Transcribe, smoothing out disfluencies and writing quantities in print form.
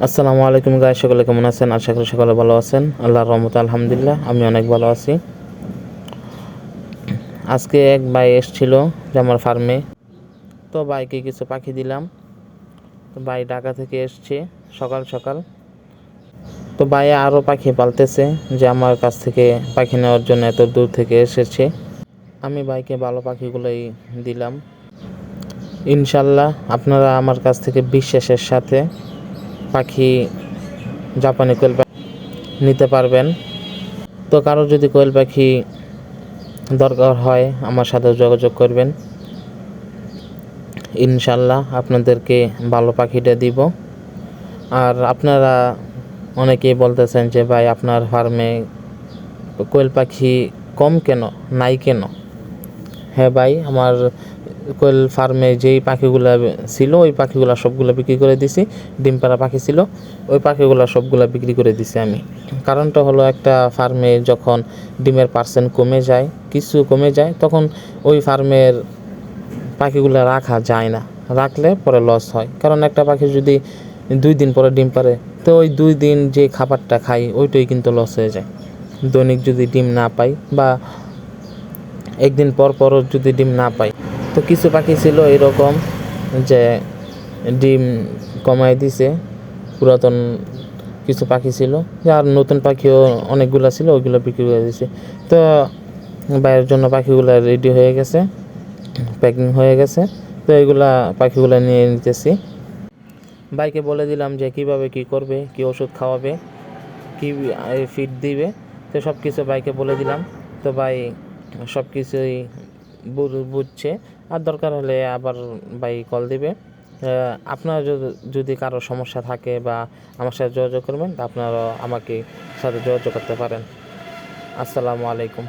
আসসালামু আলাইকুম গাইস, সকলে কেমন আছেন? আশা করি সকলে ভালো আছেন। আল্লাহর রহমতে আলহামদুলিল্লাহ আমি অনেক ভালো আছি। আজকে এক ভাই এসেছিল যে আমার ফার্মে, তো ভাইকে কিছু পাখি দিলাম। তো ভাই ঢাকা থেকে এসছে সকাল সকাল। তো ভাই আরও পাখি পালতেছে, যে আমার কাছ থেকে পাখি নেওয়ার জন্য এত দূর থেকে এসেছে। আমি ভাইকে ভালো পাখিগুলোই দিলাম। ইনশাল্লাহ আপনারা আমার কাছ থেকে বিশ্বাসের সাথে পাখি, জাপানি কোয়েল পাখি নিতে পারবেন। তো কারো যদি কোয়েল পাখি দরকার হয় আমার সাথে যোগাযোগ করবেন। ইনশাল্লাহ আপনাদেরকে ভালো পাখিটা দিব। আর আপনারা অনেকেই বলতেছেন যে ভাই আপনার ফার্মে কোয়েল পাখি কম কেন, নাই কেন? হ্যাঁ ভাই, আমার কোয়েল ফার্মে যেই পাখিগুলো ছিল ওই পাখিগুলো সবগুলো বিক্রি করে দিছি। ডিম পাড়া পাখি ছিল, ওই পাখিগুলো সবগুলো বিক্রি করে দিছি আমি। কারণটা হলো, একটা ফার্মে যখন ডিমের পার্সেন্ট কমে যায়, কিছু কমে যায়, তখন ওই ফার্মের পাখিগুলো রাখা যায় না। রাখলে পরে লস হয়, কারণ একটা পাখি যদি 2 দিন পরে ডিম পারে, তো ওই 2 দিন যে খাবারটা খাই ওইটাই কিন্তু লস হয়ে যায়। দৈনিক যদি ডিম না পাই বা একদিন পর পরও যদি ডিম না পাই, তো কিছু পাখি ছিল এরকম যে ডিম কমাই দিছে। পুরাতন কিছু পাখি ছিল, আর নতুন পাখিও অনেকগুলো ছিল, ওইগুলো বিক্রি করে দিছে। তো বাইরের জন্য পাখিগুলো রেডি হয়ে গেছে, প্যাকিং হয়ে গেছে। তো এইগুলা পাখিগুলো নিয়ে নিতেছি। বাইকে বলে দিলাম যে কিভাবে কি করবে, কি ওষুধ খাওয়াবে, কি ফিড দিবে, তো সব কিছু বাইকে বলে দিলাম। তো ভাই সব কিছুই বুঝছে। আর দরকার হলে আবার ভাই কল দিবে। আপনার যদি কারো সমস্যা থাকে বা আমার সাথে যোগাযোগ করবেন, আপনারাও আমাকে সাথে যোগাযোগ করতে পারেন। আসসালামু আলাইকুম।